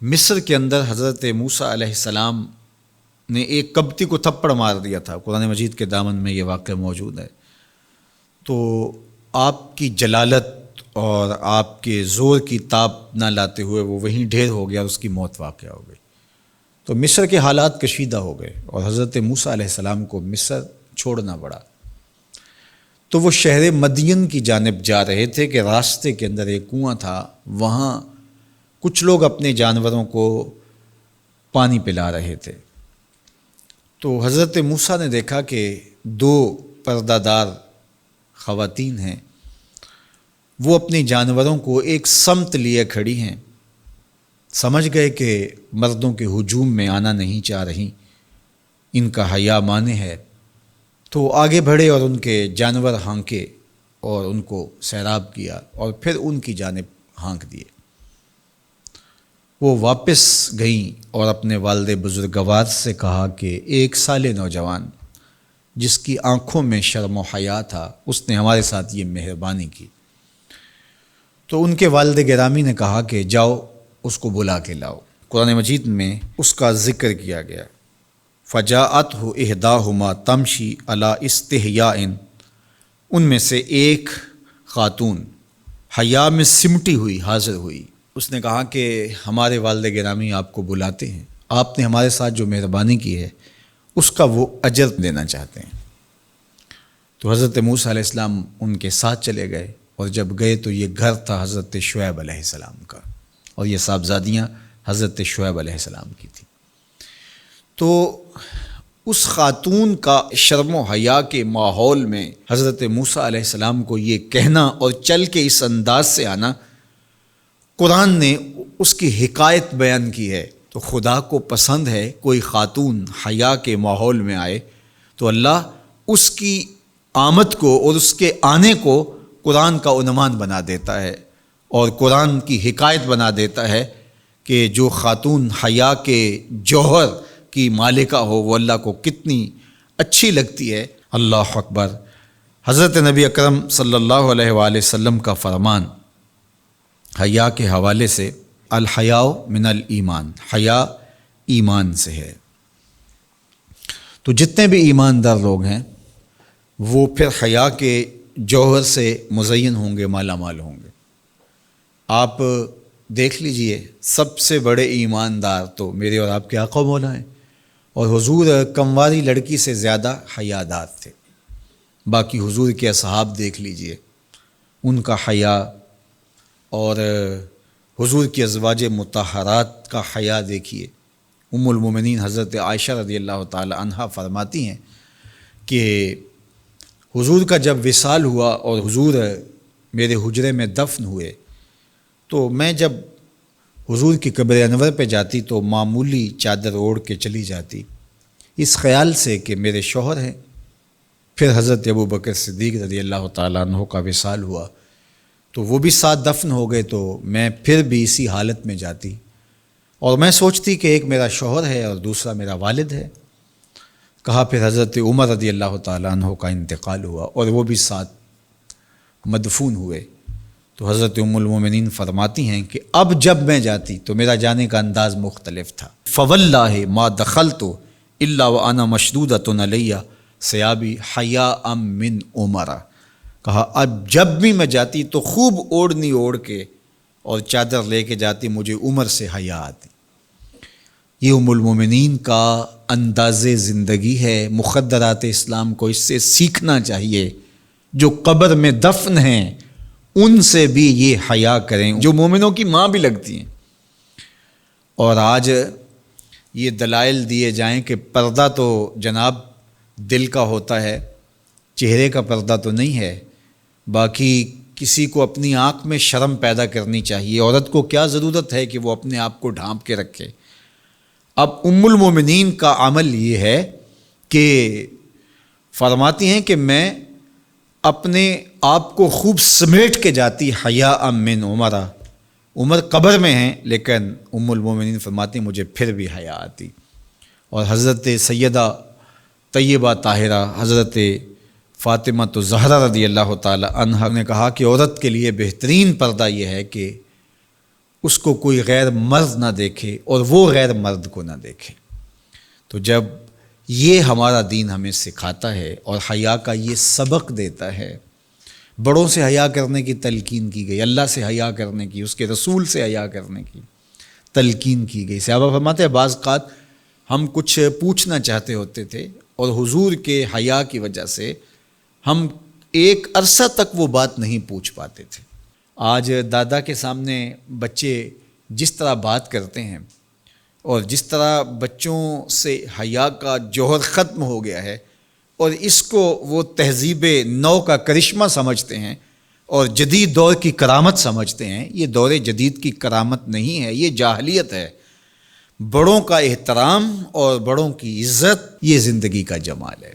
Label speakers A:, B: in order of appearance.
A: مصر کے اندر حضرت موسیٰ علیہ السلام نے ایک کبتی کو تھپڑ مار دیا تھا۔ قرآن مجید کے دامن میں یہ واقعہ موجود ہے۔ تو آپ کی جلالت اور آپ کے زور کی تاب نہ لاتے ہوئے وہ وہیں ڈھیر ہو گیا اور اس کی موت واقع ہو گئی۔ تو مصر کے حالات کشیدہ ہو گئے اور حضرت موسیٰ علیہ السلام کو مصر چھوڑنا پڑا۔ تو وہ شہر مدین کی جانب جا رہے تھے کہ راستے کے اندر ایک کنواں تھا، وہاں کچھ لوگ اپنے جانوروں کو پانی پلا رہے تھے۔ تو حضرت موسیٰ نے دیکھا کہ دو پردہ دار خواتین ہیں، وہ اپنے جانوروں کو ایک سمت لیے کھڑی ہیں۔ سمجھ گئے کہ مردوں کے ہجوم میں آنا نہیں چاہ رہی، ان کا حیا مانے ہے۔ تو آگے بڑھے اور ان کے جانور ہانکے اور ان کو سیراب کیا اور پھر ان کی جانب ہانک دیے۔ وہ واپس گئیں اور اپنے والد بزرگوار سے کہا کہ ایک سال نوجوان جس کی آنکھوں میں شرم و حیا تھا، اس نے ہمارے ساتھ یہ مہربانی کی۔ تو ان کے والد گرامی نے کہا کہ جاؤ اس کو بلا کے لاؤ۔ قرآن مجید میں اس کا ذکر کیا گیا۔ فجاءتہ احداہما تمشی علی استحیاء، ان میں سے ایک خاتون حیا میں سمٹی ہوئی حاضر ہوئی۔ اس نے کہا کہ ہمارے والد گرامی آپ کو بلاتے ہیں، آپ نے ہمارے ساتھ جو مہربانی کی ہے اس کا وہ اجر دینا چاہتے ہیں۔ تو حضرت موسیٰ علیہ السلام ان کے ساتھ چلے گئے، اور جب گئے تو یہ گھر تھا حضرت شعیب علیہ السلام کا، اور یہ صاحبزادیاں حضرت شعیب علیہ السلام کی تھیں۔ تو اس خاتون کا شرم و حیا کے ماحول میں حضرت موسیٰ علیہ السلام کو یہ کہنا اور چل کے اس انداز سے آنا، قرآن نے اس کی حکایت بیان کی ہے۔ تو خدا کو پسند ہے کوئی خاتون حیا کے ماحول میں آئے تو اللہ اس کی آمد کو اور اس کے آنے کو قرآن کا عنوان بنا دیتا ہے اور قرآن کی حکایت بنا دیتا ہے کہ جو خاتون حیا کے جوہر کی مالکہ ہو وہ اللہ کو کتنی اچھی لگتی ہے۔ اللہ اکبر۔ حضرت نبی اکرم صلی اللہ علیہ وآلہ وسلم کا فرمان حیا کے حوالے سے، الحیاء من الایمان، حیا ایمان سے ہے۔ تو جتنے بھی ایماندار لوگ ہیں وہ پھر حیا کے جوہر سے مزین ہوں گے، مالا مال ہوں گے۔ آپ دیکھ لیجئے سب سے بڑے ایماندار تو میرے اور آپ کے آقا مولا ہیں، اور حضور کمواری لڑکی سے زیادہ حیادار تھے۔ باقی حضور کے اصحاب دیکھ لیجئے، ان کا حیا، اور حضور کی ازواج مطہرات کا حیا دیکھیے۔ ام المومنین حضرت عائشہ رضی اللہ تعالی عنہا فرماتی ہیں کہ حضور کا جب وصال ہوا اور حضور میرے حجرے میں دفن ہوئے تو میں جب حضور کی قبر انور پہ جاتی تو معمولی چادر اوڑھ کے چلی جاتی، اس خیال سے کہ میرے شوہر ہیں۔ پھر حضرت ابوبکر صدیق رضی اللہ تعالیٰ عنہ کا وصال ہوا تو وہ بھی ساتھ دفن ہو گئے، تو میں پھر بھی اسی حالت میں جاتی اور میں سوچتی کہ ایک میرا شوہر ہے اور دوسرا میرا والد ہے۔ کہا پھر حضرت عمر رضی اللہ تعالیٰ عنہ کا انتقال ہوا اور وہ بھی ساتھ مدفون ہوئے۔ تو حضرت ام المومنین فرماتی ہیں کہ اب جب میں جاتی تو میرا جانے کا انداز مختلف تھا۔ فواللہ ما دخلت الا وانا مشدودۃ علی ثیابی حیاء من عمر۔ کہا اب جب بھی میں جاتی تو خوب اوڑھنی اوڑھ کے اور چادر لے کے جاتی، مجھے عمر سے حیا آتی۔ یہ ام المومنین کا انداز زندگی ہے۔ مخدرات اسلام کو اس سے سیکھنا چاہیے۔ جو قبر میں دفن ہیں ان سے بھی یہ حیا کریں، جو مومنوں کی ماں بھی لگتی ہیں۔ اور آج یہ دلائل دیے جائیں کہ پردہ تو جناب دل کا ہوتا ہے، چہرے کا پردہ تو نہیں ہے۔ باقی کسی کو اپنی آنکھ میں شرم پیدا کرنی چاہیے۔ عورت کو کیا ضرورت ہے کہ وہ اپنے آپ کو ڈھانپ کے رکھے؟ اب ام المومنین کا عمل یہ ہے کہ فرماتی ہیں کہ میں اپنے آپ کو خوب سمیٹ کے جاتی حیاء من عمر۔ عمر قبر میں ہیں لیکن ام المومنین فرماتی ہیں مجھے پھر بھی حیا آتی۔ اور حضرت سیدہ طیبہ طاہرہ حضرت فاطمہ تو زہرا رضی اللہ تعالی عنہا نے کہا کہ عورت کے لیے بہترین پردہ یہ ہے کہ اس کو کوئی غیر مرد نہ دیکھے اور وہ غیر مرد کو نہ دیکھے۔ تو جب یہ ہمارا دین ہمیں سکھاتا ہے اور حیا کا یہ سبق دیتا ہے، بڑوں سے حیا کرنے کی تلقین کی گئی، اللہ سے حیا کرنے کی، اس کے رسول سے حیا کرنے کی تلقین کی گئی۔ صحابہ فرماتے ہیں بعض اوقات ہم کچھ پوچھنا چاہتے ہوتے تھے اور حضور کے حیا کی وجہ سے ہم ایک عرصہ تک وہ بات نہیں پوچھ پاتے تھے۔ آج دادا کے سامنے بچے جس طرح بات کرتے ہیں اور جس طرح بچوں سے حیا کا جوہر ختم ہو گیا ہے اور اس کو وہ تہذیب نو کا کرشمہ سمجھتے ہیں اور جدید دور کی کرامت سمجھتے ہیں، یہ دور جدید کی کرامت نہیں ہے، یہ جاہلیت ہے۔ بڑوں کا احترام اور بڑوں کی عزت یہ زندگی کا جمال ہے۔